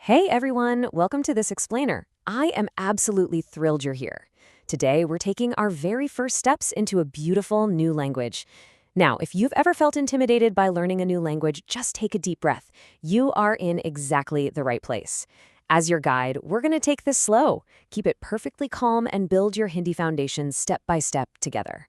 Hey everyone, welcome to this explainer. I am absolutely thrilled you're here. Today we're taking our very first steps into a beautiful new language. Now, if you've ever felt intimidated by learning a new language, just take a deep breath. You are in exactly the right place. As your guide, we're going to take this slow, keep it perfectly calm, and build your Hindi foundation step by step together.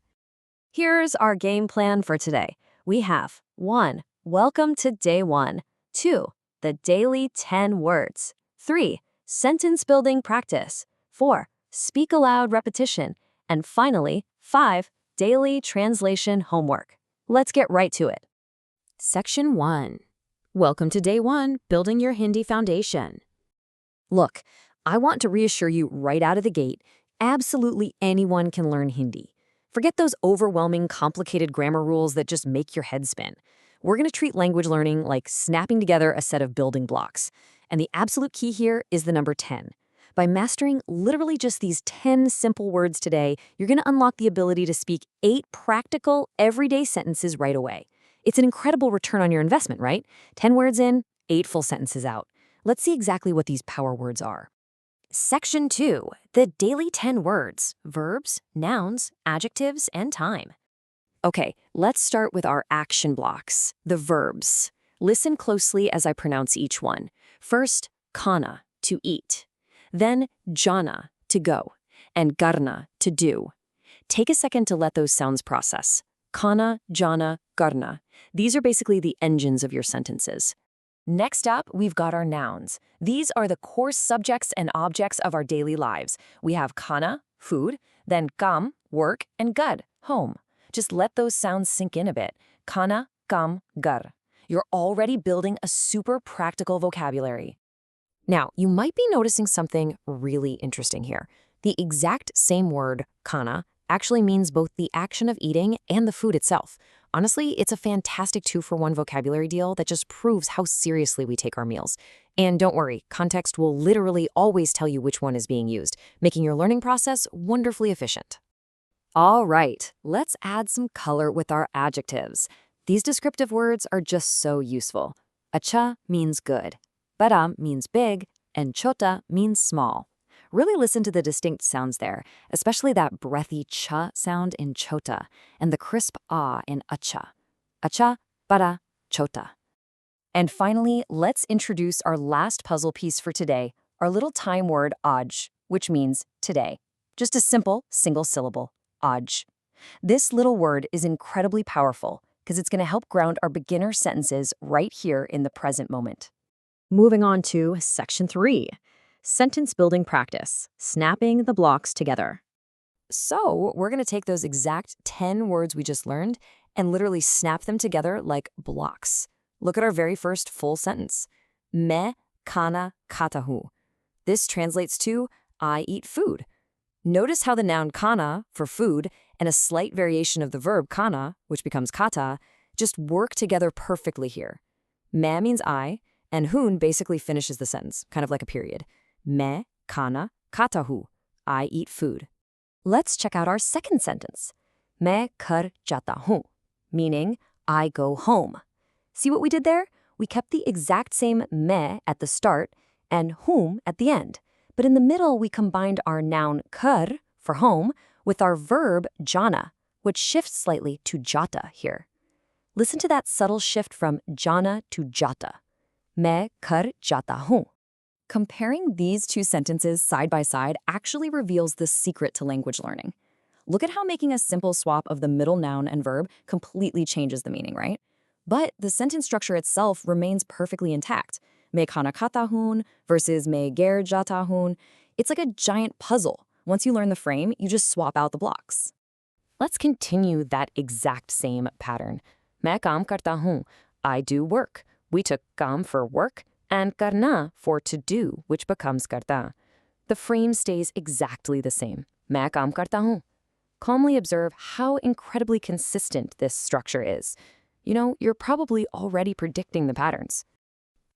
Here's our game plan for today. We have 1. Welcome to day 1. 2. The daily 10 words. 3. Sentence building practice. 4. Speak aloud repetition. And finally, 5. Daily translation homework. Let's get right to it. Section 1. Welcome to day 1, building your Hindi foundation. Look, I want to reassure you right out of the gate, absolutely anyone can learn Hindi. Forget those overwhelming, complicated grammar rules that just make your head spin. We're going to treat language learning like snapping together a set of building blocks. And the absolute key here is the number 10. By mastering literally just these 10 simple words today, you're going to unlock the ability to speak 8 practical, everyday sentences right away. It's an incredible return on your investment, right? 10 words in, 8 full sentences out. Let's see exactly what these power words are. Section 2. The daily 10 words, verbs, nouns, adjectives, and time. Okay, let's start with our action blocks, the verbs. Listen closely as I pronounce each one. First, khana, to eat. Then, jana, to go. And karna, to do. Take a second to let those sounds process. Khana, jana, karna. These are basically the engines of your sentences. Next up, we've got our nouns. These are the core subjects and objects of our daily lives. We have khana, food, then kam, work, and gad, home. Just let those sounds sink in a bit. Khana, kam, gar. You're already building a super practical vocabulary. Now, you might be noticing something really interesting here. The exact same word, khana, actually means both the action of eating and the food itself. Honestly, it's a fantastic 2-for-1 vocabulary deal that just proves how seriously we take our meals. And don't worry, context will literally always tell you which one is being used, making your learning process wonderfully efficient. All right, let's add some color with our adjectives. These descriptive words are just so useful. Acha means good, bada means big, and chota means small. Really listen to the distinct sounds there, especially that breathy cha sound in chota and the crisp ah in acha. Acha, bada, chota. And finally, let's introduce our last puzzle piece for today, our little time word aaj, which means today. Just a simple, single syllable. Aaj. This little word is incredibly powerful because it's going to help ground our beginner sentences right here in the present moment. Moving on to Section 3, Sentence Building Practice, Snapping the Blocks Together. So we're going to take those exact 10 words we just learned and literally snap them together like blocks. Look at our very first full sentence. Main khana khata hu. This translates to I eat food. Notice how the noun khana, for food, and a slight variation of the verb khana, which becomes khata, just work together perfectly here. Main means I, and hun basically finishes the sentence, kind of like a period. Main khana khata hu. I eat food. Let's check out our second sentence. Main ghar jata hu, meaning I go home. See what we did there? We kept the exact same main at the start and hum at the end. But in the middle, we combined our noun ghar, for home, with our verb jana, which shifts slightly to jata here. Listen to that subtle shift from jana to jata. Main ghar jata hu. Comparing these two sentences side by side actually reveals the secret to language learning. Look at how making a simple swap of the middle noun and verb completely changes the meaning, right? But the sentence structure itself remains perfectly intact. Main khana khata hun versus main ghar jata hun. It's like a giant puzzle. Once you learn the frame, you just swap out the blocks. Let's continue that exact same pattern. Main kaam karta hun. I do work. We took kaam for work and karna for to do, which becomes karta. The frame stays exactly the same. Main kaam karta hun. Calmly observe how incredibly consistent this structure is. You know, you're probably already predicting the patterns.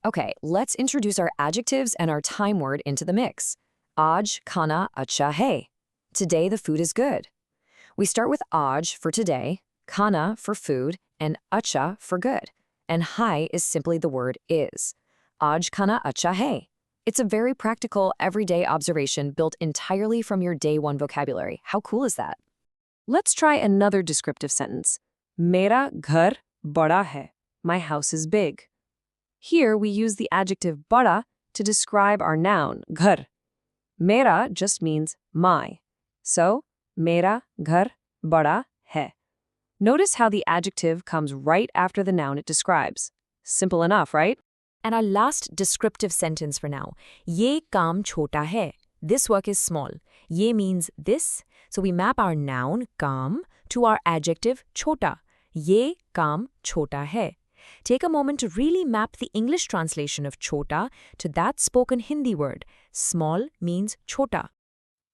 Okay, let's introduce our adjectives and our time word into the mix. Aaj khana acha hai. Today the food is good. We start with aaj for today, khana for food, and acha for good. And hai is simply the word is. Aaj khana acha hai. It's a very practical, everyday observation built entirely from your day one vocabulary. How cool is that? Let's try another descriptive sentence. Mera ghar bada hai. My house is big. Here we use the adjective bada to describe our noun, ghar. Mera just means my. So, mera ghar bada hai. Notice how the adjective comes right after the noun it describes. Simple enough, right? And our last descriptive sentence for now. Ye kaam chota hai. This work is small. Ye means this, so we map our noun, kaam, to our adjective, chota. Ye kaam chota hai. Take a moment to really map the English translation of chota to that spoken Hindi word. Small means chota.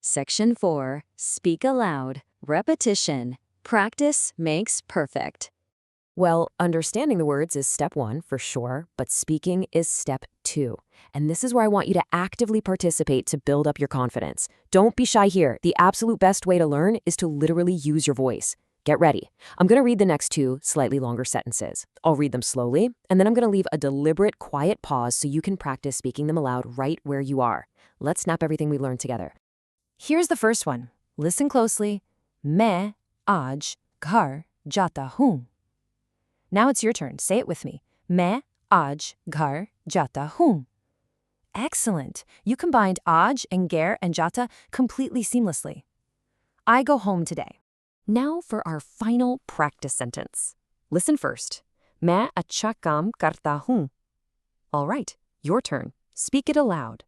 Section 4. Speak aloud. Repetition. Practice makes perfect. Well, understanding the words is step 1 for sure, but speaking is step 2. And this is where I want you to actively participate to build up your confidence. Don't be shy here. The absolute best way to learn is to literally use your voice. Get ready. I'm going to read the next 2 slightly longer sentences. I'll read them slowly, and then I'm going to leave a deliberate, quiet pause so you can practice speaking them aloud right where you are. Let's snap everything we learned together. Here's the first one. Listen closely. मैं आज घर जाता हूँ. Now it's your turn. Say it with me. मैं आज घर जाता हूँ. Excellent. You combined aj and ger and jata completely seamlessly. I go home today. Now for our final practice sentence. Listen first. मैं अच्छा काम करता हूँ. All right, your turn. Speak it aloud.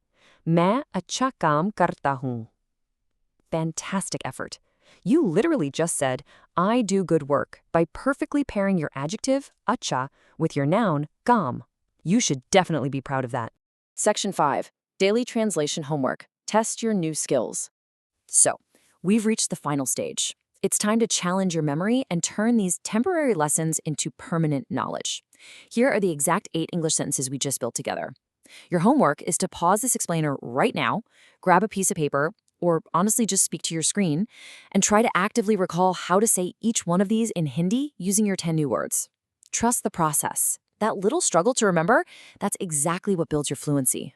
मैं अच्छा काम करता हूँ. Fantastic effort. You literally just said, I do good work, by perfectly pairing your adjective, acha, with your noun, kam. You should definitely be proud of that. Section 5. Daily translation homework. Test your new skills. So, we've reached the final stage. It's time to challenge your memory and turn these temporary lessons into permanent knowledge. Here are the exact 8 English sentences we just built together. Your homework is to pause this explainer right now, grab a piece of paper, or honestly just speak to your screen, and try to actively recall how to say each one of these in Hindi using your 10 new words. Trust the process. That little struggle to remember, that's exactly what builds your fluency.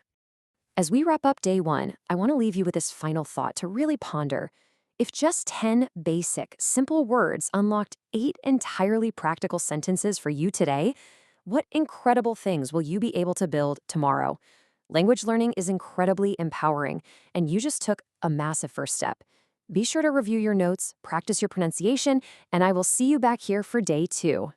As we wrap up day 1, I want to leave you with this final thought to really ponder. If just 10 basic, simple words unlocked 8 entirely practical sentences for you today, what incredible things will you be able to build tomorrow? Language learning is incredibly empowering, and you just took a massive first step. Be sure to review your notes, practice your pronunciation, and I will see you back here for day 2.